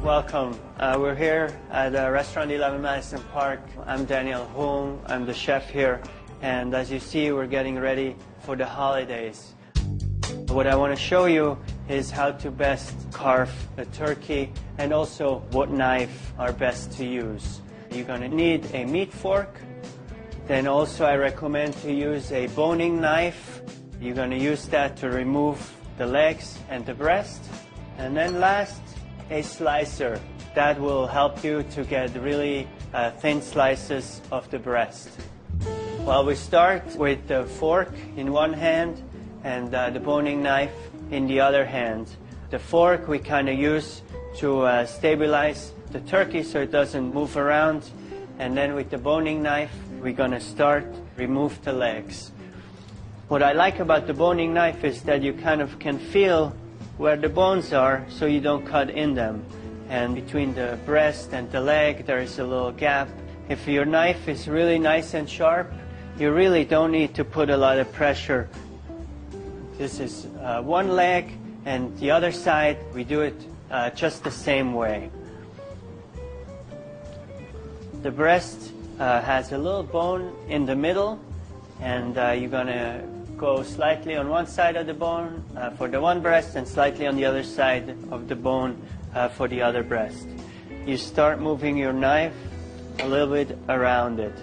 Welcome. We're here at Restaurant 11 Madison Park. I'm Daniel Holm. I'm the chef here. And as you see, we're getting ready for the holidays. What I want to show you is how to best carve a turkey and also what knife are best to use. You're going to need a meat fork. Then also I recommend to use a boning knife. You're going to use that to remove the legs and the breast. And then last, a slicer. That will help you to get really thin slices of the breast. Well, we start with the fork in one hand and the boning knife in the other hand. The fork we kind of use to stabilize the turkey so it doesn't move around. And then with the boning knife, we're going to start remove the legs. What I like about the boning knife is that you kind of can feel where the bones are so you don't cut in them. And between the breast and the leg there is a little gap. If your knife is really nice and sharp, you really don't need to put a lot of pressure. This is one leg, and the other side we do it just the same way. The breast has a little bone in the middle, and you're going to go slightly on one side of the bone for the one breast and slightly on the other side of the bone for the other breast. You start moving your knife a little bit around it.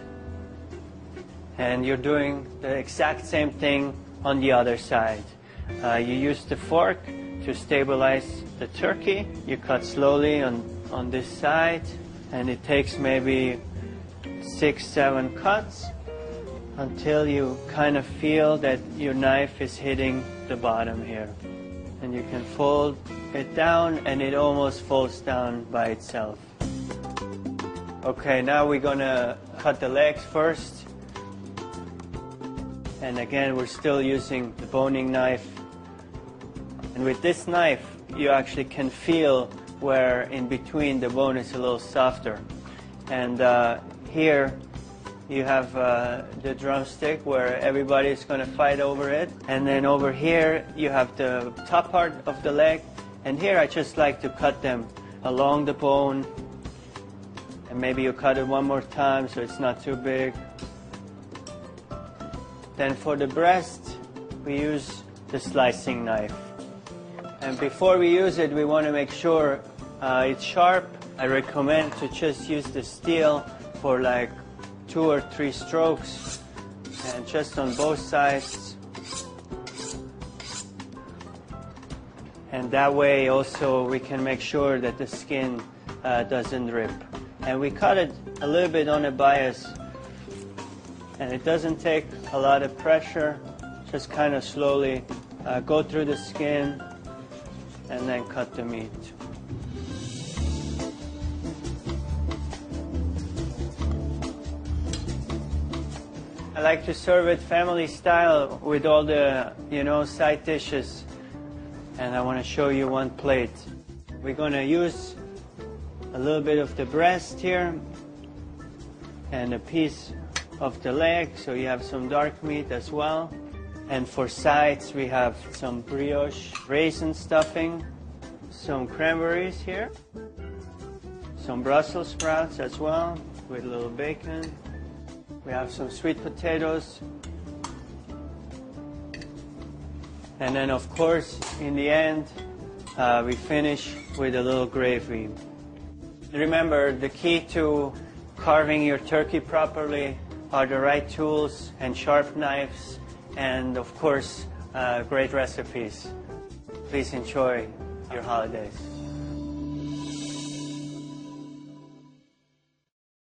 And you're doing the exact same thing on the other side. You use the fork to stabilize the turkey. You cut slowly on this side, and it takes maybe 6-7 cuts until you kind of feel that your knife is hitting the bottom here. And you can fold it down and it almost folds down by itself. Okay, now we're gonna cut the legs first. And again, we're still using the boning knife. And with this knife, you actually can feel where in between the bone is a little softer. And here you have the drumstick where everybody's going to fight over it. And then over here you have the top part of the leg. And here I just like to cut them along the bone. And maybe you cut it one more time so it's not too big. Then for the breast, we use the slicing knife. And before we use it, we want to make sure it's sharp. I recommend to just use the steel for like 2 or 3 strokes, and just on both sides. And that way also we can make sure that the skin doesn't rip. And we cut it a little bit on a bias, and it doesn't take a lot of pressure. Just kind of slowly go through the skin and then cut the meat. I like to serve it family style with all the, side dishes. And I want to show you one plate. We're going to use a little bit of the breast here and a piece of the leg, so you have some dark meat as well. And for sides, we have some brioche raisin stuffing, some cranberries here, some Brussels sprouts as well with a little bacon. We have some sweet potatoes. And then, of course, in the end, we finish with a little gravy. Remember, the key to carving your turkey properly are the right tools and sharp knives and, of course, great recipes. Please enjoy your holidays.